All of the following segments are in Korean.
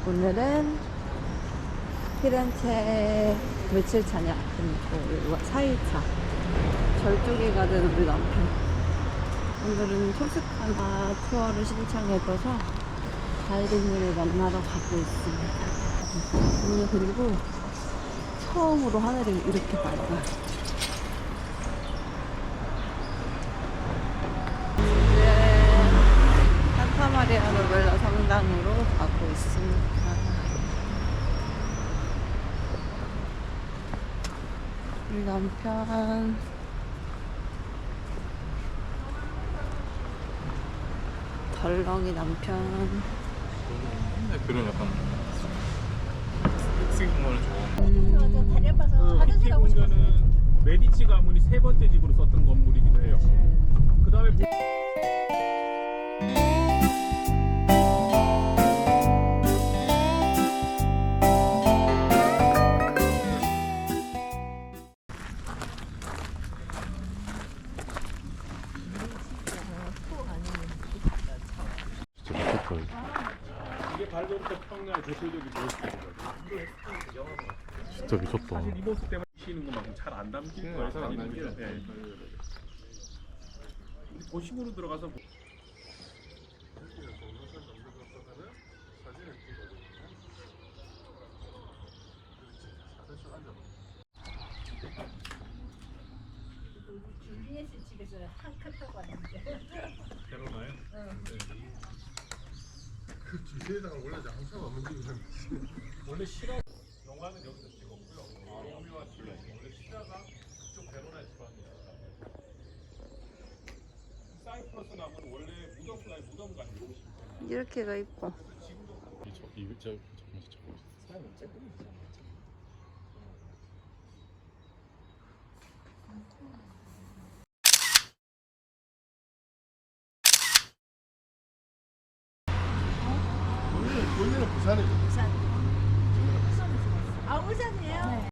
오늘은 피렌체 며칠 차냐? 4일차. 절쪽에 가는 우리 남편. 오늘은 토스카나 투어를 신청해줘서 다이빙을 만나러 가고 있습니다. 오늘 그리고 처음으로 하늘이 이렇게 밝아요. 이제 산타마리아 노벨라 성당으로 가고 있습니다. 우리 남편 덜렁이 남편. 그런 약간 흑색 공간을 좋아하는. 다리 아파서 화장실 가고 싶었어요. 공간은 메디치 가문이 세 번째 집으로 썼던 건물이기도 해요. 그 다음에 진짜 미쳤다. 이게 발버릇 평야의 대표적인 모습인 거죠. 진짜 미쳤다. 사실 이 모습 때문에 쉬는 것만큼 잘 안 담길 거예요. 사진은. 네. 도심으로 들어가서 BS 집에서 한칸 타고 왔는데. 데려나요? 그 주세에다가 원래 항상 없는 집이었는데 원래 실화 영화는 여기서 찍었고요. 로미오와 줄리엣. 원래 실화가 그쪽 베로나 지방이었어요. 사이프러스 나무는 원래 무덤 같은 곳이 있어요. 이렇게가 이뻐. 이거 진짜 정말 진짜 원래는 부산이죠. 아, 울산이에요? 네.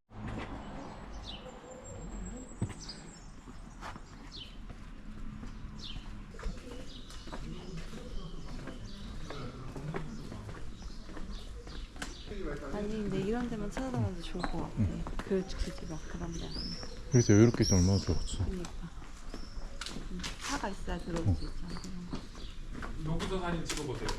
아니 근데 이런 데만 찾아다녀도 좋을 것 같아. 굳이 막 그런 데. 그래서 여유롭게 있으면 얼마나 좋았지. 그러니까. 차가 있어야 들어올 수 있잖아. 여기서 사진 찍어보세요.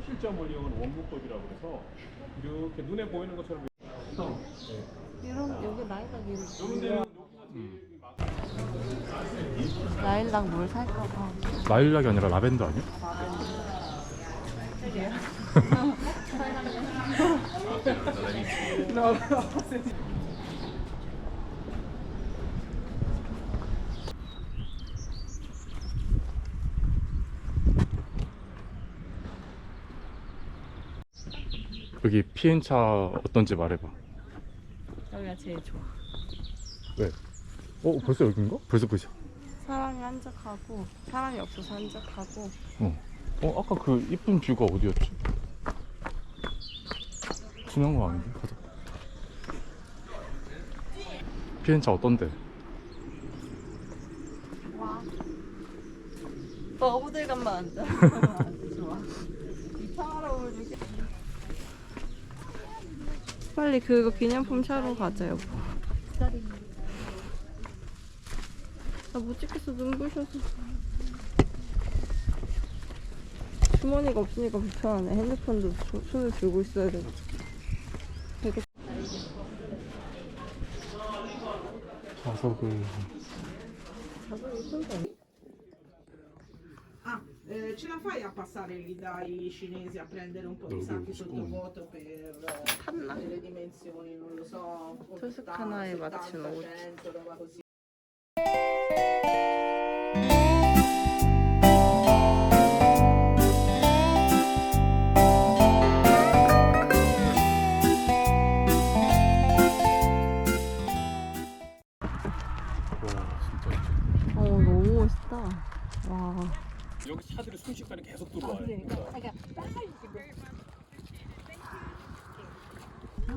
실점 원리형은 원문법이라고 해서 이렇게 눈에 보이는 것처럼 이런 여기 라일락 이런 데는 라일락 뭘 살까 봐. 라일락이 아니라 라벤더 아니야? 여기 피엔차 어떤지 말해봐. 여기가 제일 좋아. 왜? 벌써 여긴가? 벌써 끝이야. 사람이 한적하고 사람이 없어서 한적하고. 아까 그 이쁜 뷰가 어디였지? 중요한 거 아닌데? 가자. 피엔차 어떤데? 와. 어부들감만 앉아. 아주 좋아. 이 평화로움을 느끼. 빨리 그거 기념품 사러 가자 여보. 나 못 찍겠어 눈부셔서. 주머니가 없으니까 불편하네. 핸드폰도 손을 들고 있어야 돼. 좌석을. Ce la fai a passare lì dai cinesi a prendere un po' di sacchi sottovuoto per le dimensioni, non lo so, 토스카나에 맞춘 옷. 100, roba così.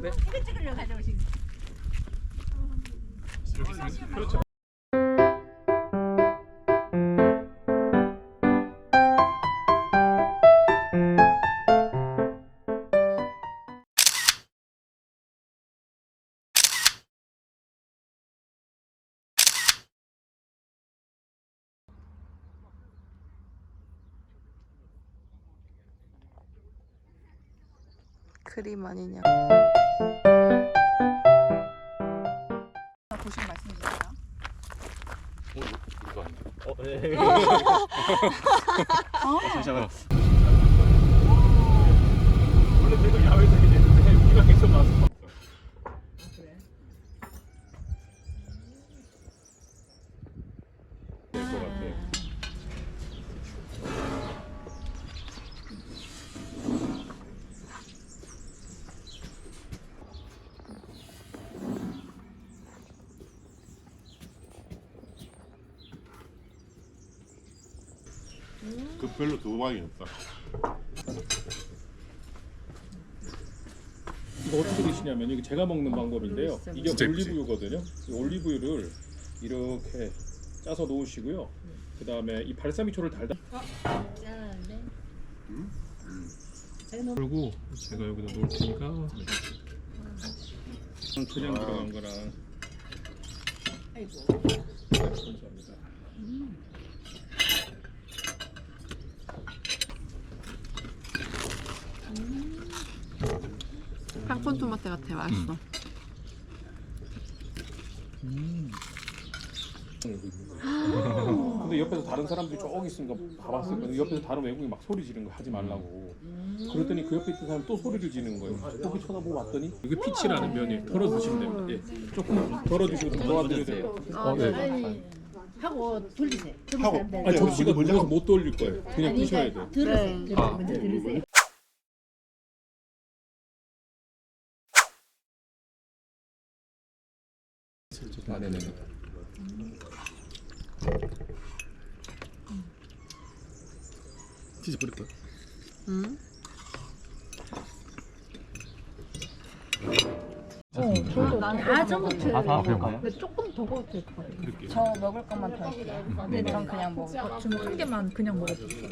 이거 찍으려고 가져오신 그렇죠. 그림 아니냐. 보시고 말씀 주세요. 이거 아닌데? 네. 잠시만. 원래 내가 야외에서 이렇게 되는데 우리가 계속 와서 봤어. 될것 같아. 그 별로 두 방이었다. 이거 어떻게 드시냐면 이게 제가 먹는 방법인데요. 이게 진짜 올리브유거든요. 이 올리브유를 이렇게 짜서 놓으시고요. 그 다음에 이 발사미초를 달다. 짠데. 그리고 제가 여기다 놓을 테니까 그냥 들어간 거랑. 아이고. 네, 감사합니다. 팡콘 토마토 같아. 맛있어. 근데 옆에서 다른 사람들이 저기 있으니까 봐봤을 거예요. 옆에서 다른 외국인이 막 소리 지르는 거 하지 말라고. 그랬더니 그 옆에 있던 사람이 또 소리를 지르는 거예요. 거기 쳐다보고 왔더니 이게 피치라는 면이에요. 덜어 드시면 됩니다. 예. 조금 덜어 드시고 좀 도와드려야 돼요. 네. 하고 돌리세요. 하고. 아니 접시가 먼저 무거워서 못 돌릴 거예요. 그냥 드셔야 돼요. 들으세요. 네. 먼저 들으세요. 아, 네네. 치즈 뿌릴 거야? 응? 아, 전부 다 그냥 근데 조금 더 구워도 될 것 같아. 그렇게. 저 먹을 것만 더 할게요. 근데 전 그냥 먹을 지금 한 개만 그냥 먹어주세요.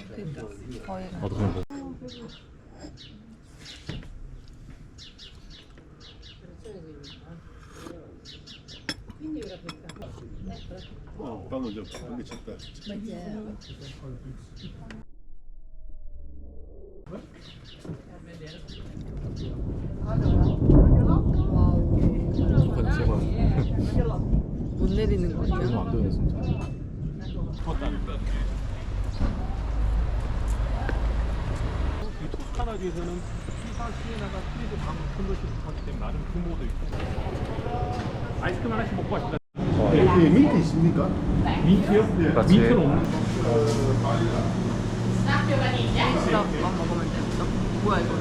거의. 나도 그냥 먹어. 방금 좀 공기 쳤다. 맞아요. 와우. 북한 제발. 못 내리는 거 그러면 아니야? 안 되네 진짜. 컸다니까. 이 토스카나주에서는 피사 시에나가 프리도 큰 것이 하기 때문에 나름 규모도 있고. 아이스크림 하나씩 먹고 가신다. 여기 민트 있습니까? 민트요? 같이. 민트는 없는. 안 먹으면 돼. 뭐야 이거?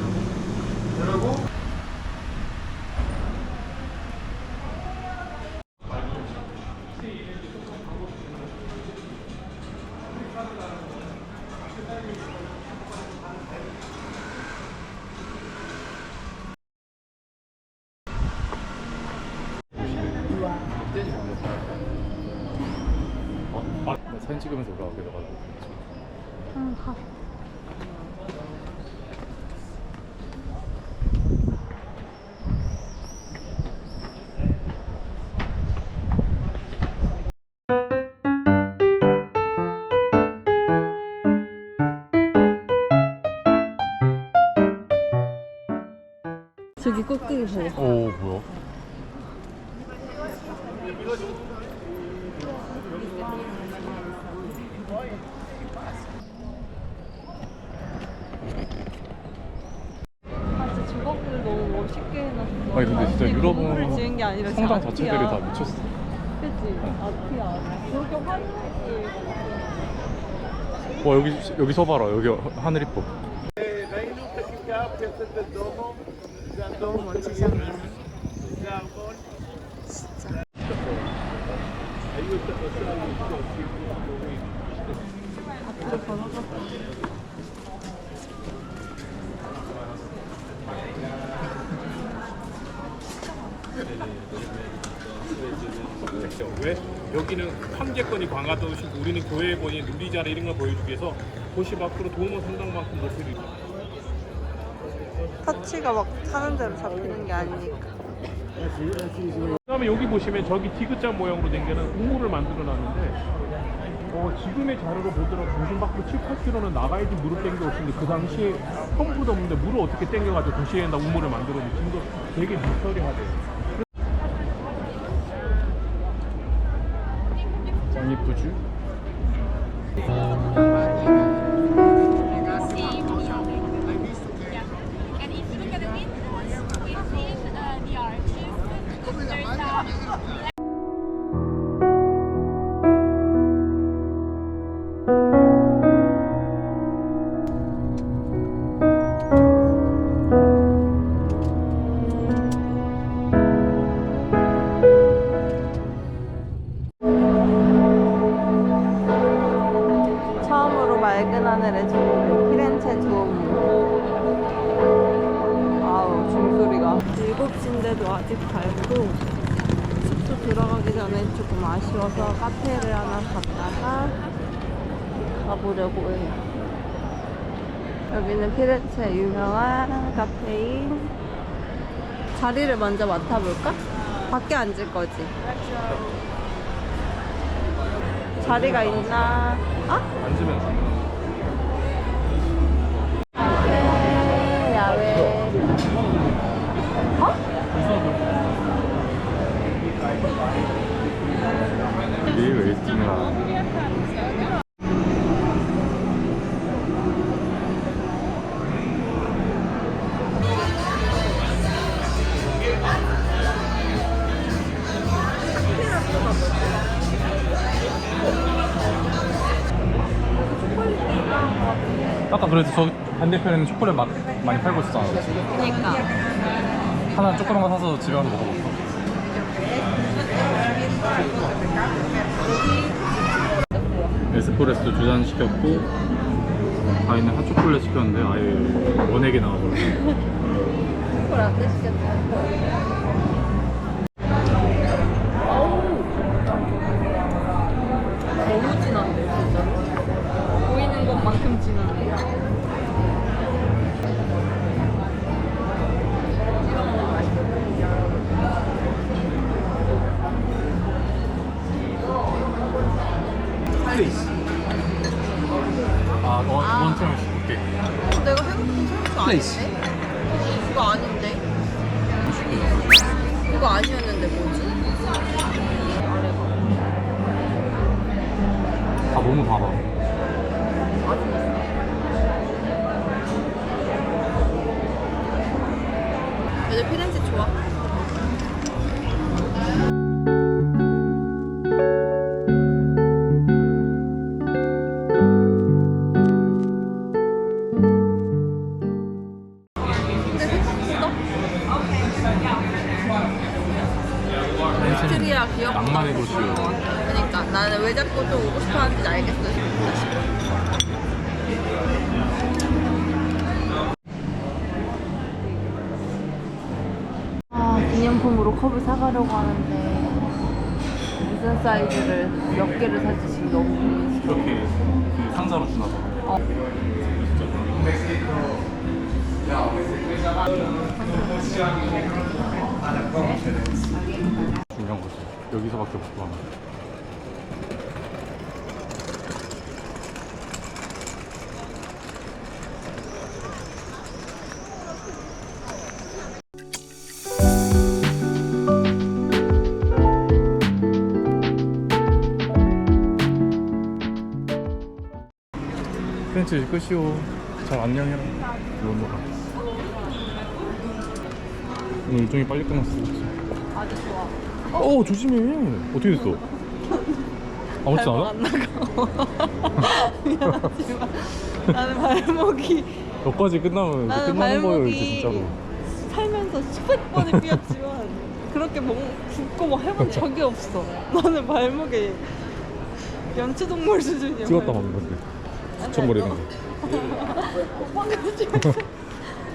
나 사진 찍으면서 올라가게 돼가지고. 저기 꼭대기 보고. 오 뭐야? 아 진짜 조각들 너무 멋있게 해놨어. 아니 근데 진짜 이게 유럽은 건물을 지은 게 아니라 성당 진짜 자체들이 다 아트야. 미쳤어. 그치? 아트야. 저렇게 화려하게. 와 여기 서봐라. 여기 하늘 이뻐. 너무 멋지지 않나? 진짜. 앞으로 걸어가. 왜? 여기는 황제권이 강화도시고 우리는 교회권이 누리자라 이런 걸 보여주기 위해서 도시 밖으로 도움을 상당만큼 높이는 터치가 막 타는 대로 잡히는 게 아니니까. 그다음에 여기 보시면 저기 디귿자 모양으로 된 게는 우물을 만들어 놨는데 지금의 자료로 보더라도 도심 밖으로 7, 8km는 나가야지 물을 땡겨 오시는데 그 당시에 펌프도 없는데 물을 어떻게 땡겨가지고 도시에다 우물을 만들었는지 지금도 되게 미스터리하대요. 짱 이쁘지? And if you look at the windows, we see the arches. There's a 처음으로 맑은 하늘에 저 피렌체 두오모. 아우 종소리가 7시인데도 아직 밝고 숙소 들어가기 전에 조금 아쉬워서 카페를 하나 갔다가 가보려고 해요. 여기는 피렌체 유명한 카페인. 자리를 먼저 맡아볼까? 밖에 앉을 거지? 자리가 있나? 앉으면 야외, 야외. 릴 웨이팅이라. 아까 그래도 저 반대편에는 초콜릿 많이 팔고 있었잖아. 그니까. 하나 조그만 거 사서 집에 가서 먹어볼까? 에스프레소 2잔 시켰고 아이는 핫초콜릿 시켰는데 아예 원액이 나와버렸어. 라떼 시켰다. 너무 진한데 진짜. 보이는 것만큼 진한데. 아, 원처럼 오케이. 내가 생각한 철수 아닌데? 이거 아닌데? 이거 아니었는데 뭐지? 다 너무 달아. 요즘 피렌체 좋아? 오스트리아 기억. 낭만의 도시요. 그러니까 나는 왜 자꾸 또 오고 싶어 하는지 알겠어. 기념품으로 컵을 사가려고 하는데 무슨 사이즈를 몇 개를 살지 지금 너무 고민스러워. 이렇게 그 상자로 주나서. 중요한 거지. 여기서밖에 없고 하면. 프렌치 끝이오. 잘 안녕해라. 넘어가. 오늘 일정이 빨리 끝났어. 아주 좋아. 조심해. 어떻게 됐어? 아무렇지 않아? 안 나가. 미안하지만 나는 발목이 여기까지 끝나면 나는 끝나는 거예요, 이제 발목이 진짜로. 살면서 수백 번을 삐었지만 그렇게 붓고 뭐 해본 적이 없어. 나는 발목에 연체동물 수준이야. 찍었다 발목. 가는 건데. 수천거리는 거. 오빠가 찍었어.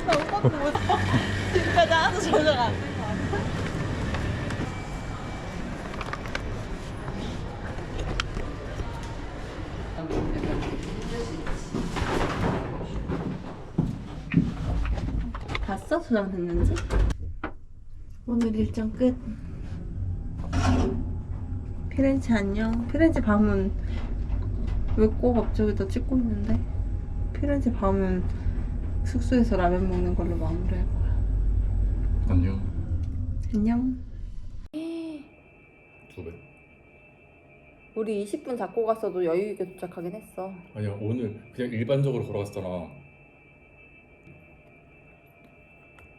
나 오빠도 못 봐. 지금까지 하나도 저장 안 돼. 봤어? 저장됐는지? 오늘 일정 끝. 피렌체 안녕. 피렌체 밤은 왜 꼭 앞쪽에다 찍고 있는데? 피렌체 밤은 숙소에서 라면 먹는 걸로 마무리할 거야. 안녕. 안녕. 2배. 우리 20분 잡고 갔어도 여유 있게 도착하긴 했어. 아니야, 오늘 그냥 일반적으로 걸어갔잖아.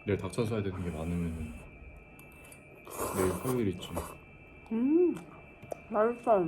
내일 닥쳐서야 되는 게 많으면 내일 화요일 있지. 맛있어.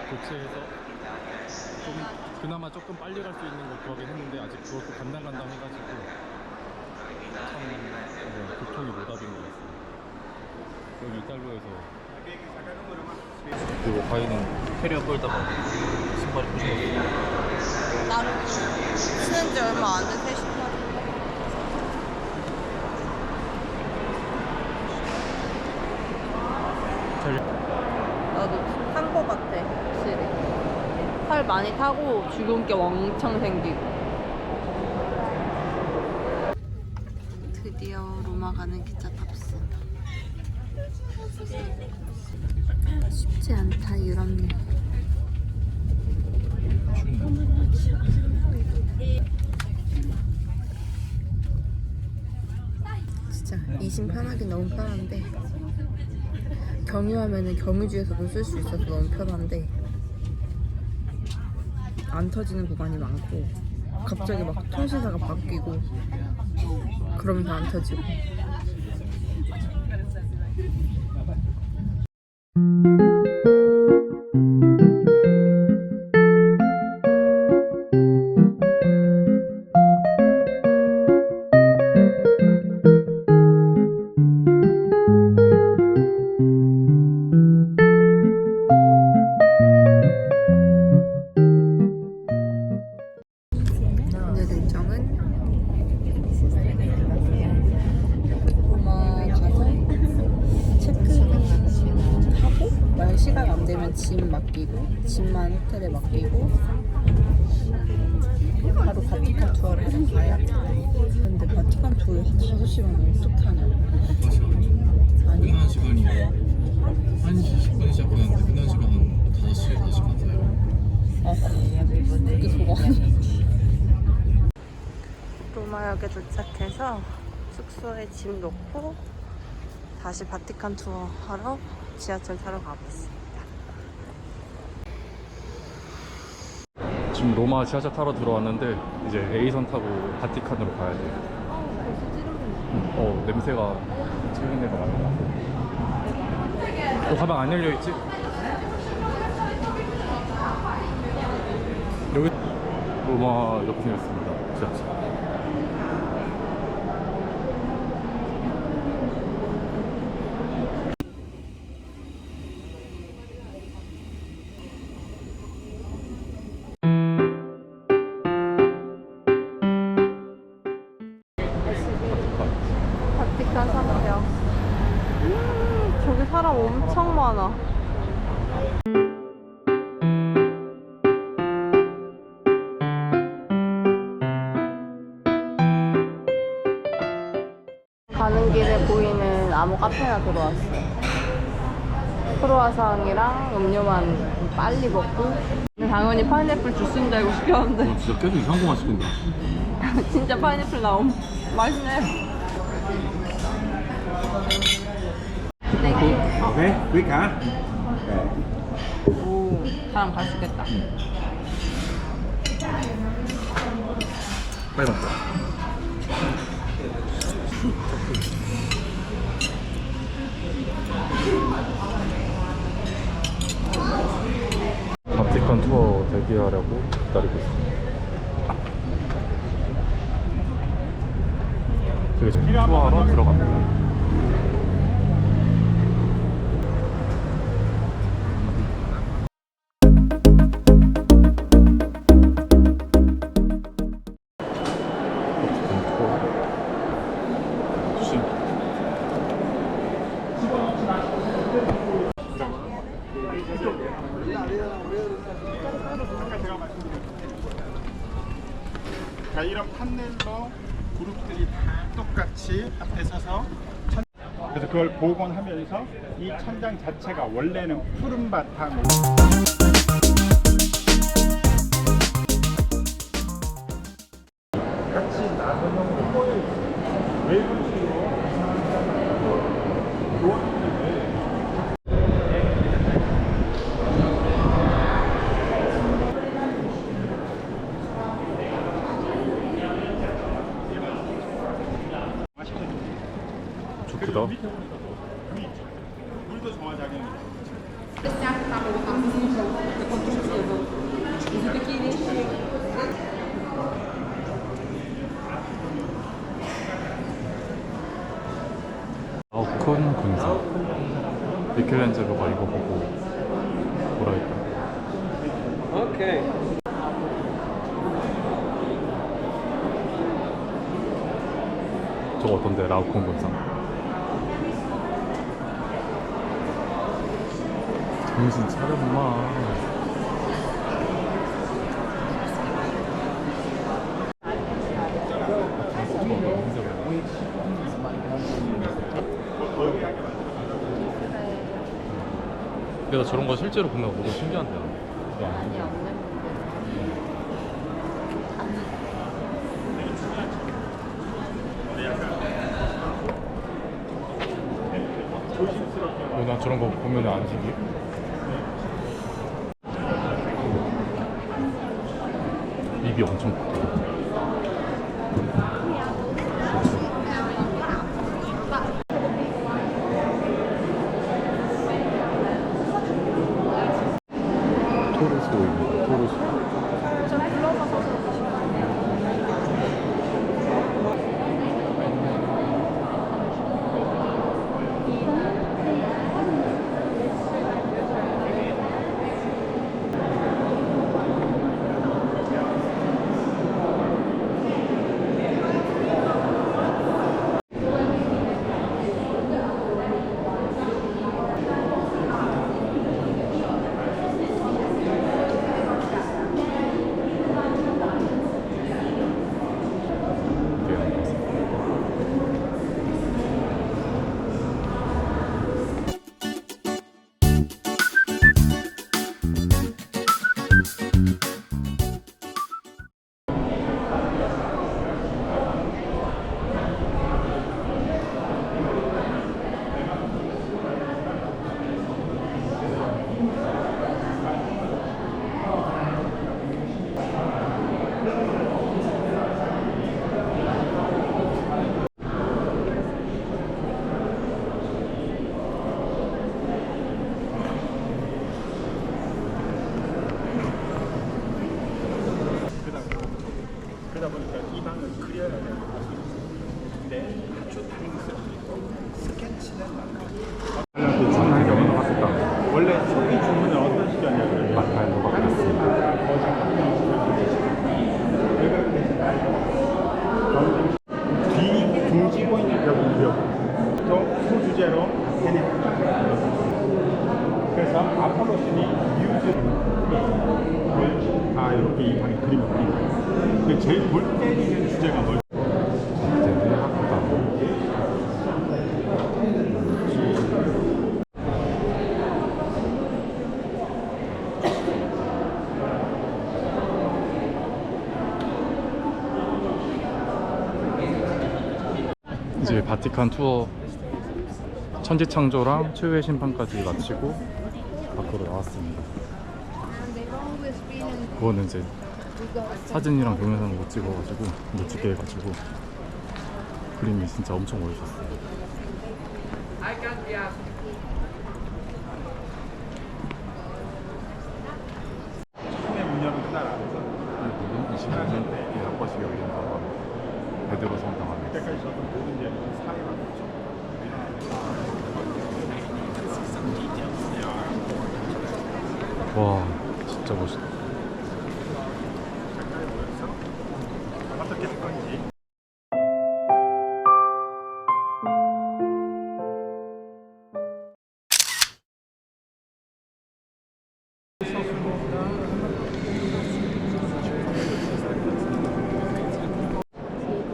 도체에서 좀 그나마 조금 빨리 갈 수 있는 거 구하긴 했는데 아직 그것도 간당간당 해가지고 참 교통이 노답인 것 같습니다. 여기 이탈리아에서 그리고 가인은 캐리어 끌다가 신발이 부셔졌어요. 나는 쓰는 지 얼마 안 된 새 신발. 나도 탄 거 같아, 확실히. 팔 많이 타고 주근깨 왕창 생기고. 드디어 로마 가는 기차 탑승. 쉽지 않다, 유럽님. 진짜 이심 편하긴 너무 편한데 경유하면은 경유지에서도 쓸 수 있어서 너무 편한데 안 터지는 구간이 많고 갑자기 막 통신사가 바뀌고 그러면서 안 터지고. 오늘 일정은 로마 가서 체크하고 만약 시간 안 되면 짐 맡기고 짐만 호텔에 맡기고 바로 바티칸 투어를 해서 가야 돼. 근데 바티칸 투어 5시간을 어떻게 하냐? 아니 끝나는 시간이 1시 10분에 시작하는데 끝나는 시간 한 5시에 다시 가세요. 그게 그거 로마역에 도착해서 숙소에 짐 놓고 다시 바티칸 투어 하러 지하철 타러 가봤습니다. 지금 로마 지하철 타러 들어왔는데 이제 A선 타고 바티칸으로 가야 돼. 냄새가 찌른 데가 많은 것 같아. 너 가방 안 열려 있지? 여기 로마 이렇게 생겼습니다. 지하철. 바티칸 상대역. 저기 사람 엄청 많아. 가는 길에 보이는 아무 카페나 들어왔어요. 크로아상이랑 음료만 빨리 먹고 당연히 파인애플 주스인 줄 알고 시켰는데 진짜 계속 이상한 거 맛있겠다. 진짜 파인애플 나옴. 맛있네. 네? 왜 가? 오, 사람 갈 수 있겠다. 빨리 먹자. 바티칸 투어 대기하려고 기다리고 있습니다. 저희 지금 투어하러 들어갑니다. 자, 이런 판넬로 그룹들이 다 똑같이 앞에 서서 그래서 그걸 복원하면서 이 천장 자체가 원래는 푸른 바탕으로 같이 나누는 후보에 외부 식으로 좋다. 물도 정화작용이 라우콘 군사. 미켈란젤로가 이거 보고 뭐라 했다. 저거 어떤데? 라우콘 군사. 정신 차려 엄마. 근데 나 저런 거 실제로 보면 너무 신기한데. 아니 없는 나 저런 거 보면 안 신기해? 입이 엄청 크다. 토르소입니다. 토르소. 그러다 보니까 이 방을 그려야 되는 거죠. 근데 아주 다행스럽게도 스케치는 그 주문한 경우는 바꿨다. 원래 초기 주문은 어떤 식이었냐면 마타일로가 바뀌었습니다. 뒤 둥지고 있는 벽을 그렸고 또 소주제로 해냈다. 그래서 아폴로신이 다 이렇게 이 방에 그림을 그린 거예요. 근데 제일 골 때리는 주제가 뭘? 되게 하다. 이제 바티칸 투어 천지창조랑 최후의 심판까지 마치고 밖으로 나왔습니다. 그거는 이제 사진이랑 동영상을 못 찍어가지고 못 찍게 해가지고 그림이 진짜 엄청 멋있었어요. 처음에 문 여는 그날 알았어. 25년 한 번씩 열린다고 베드로 성당 안에 그때까지 저도 모든 예능은 사회가 와 진짜 멋있다. 가까이 모여서 어떻게 할 건지.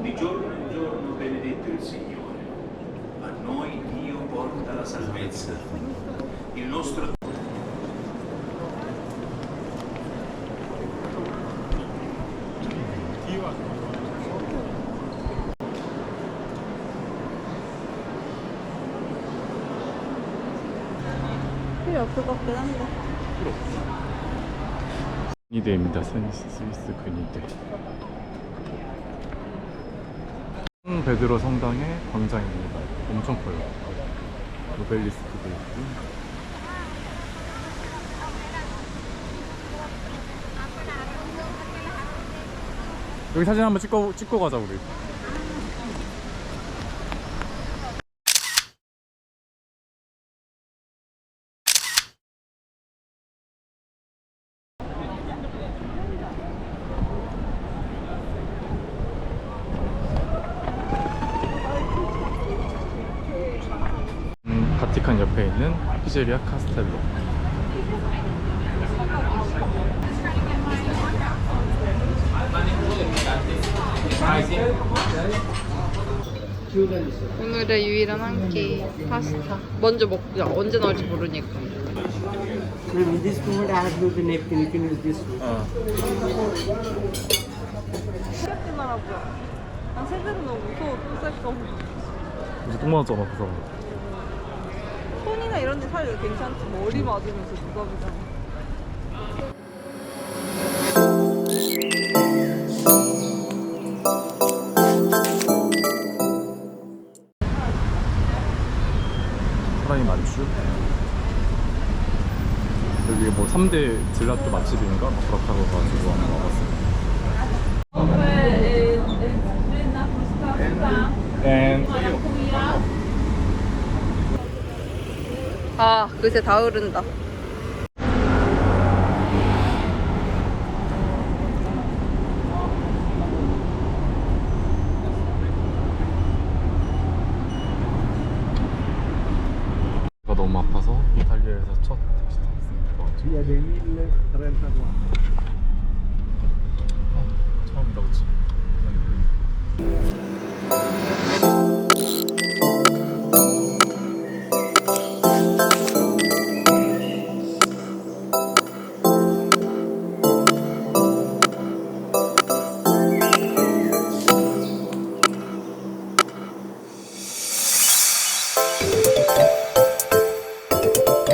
Di giorno in giorno benedetto il Signore, a noi Dio porta la salvezza. Il nostro 필요 없을 것 같긴 한데. 근위대입니다. 스위스 근위대. 베드로 성당의 광장입니다. 엄청 커요. 노벨리스트도 있고. 여기 사진 한번 찍고 가자 우리. 바티칸 옆에 있는 피제리아 카스텔로. 오늘의 유일한 한 끼 파스타. 먼저 먹자. 언제 나올지 모르니까. This food I have no napkin. You can use this one. 시작기만 하고요. 난 새들은 너무 무서워. 또 쌀까. 이제 똥 맞았잖아 그 사람. 손이나 이런 데 살려도 괜찮지. 머리 맞으면서 부담이잖아. 사람이 많죠. 여기 뭐 3대 젤라또 맛집인가? 막 그렇다고 해가지고 한번 와봤어요. 아, 그새 다 흐른다. 너무 아파서 이탈리아에서 첫 택시 탔습니다.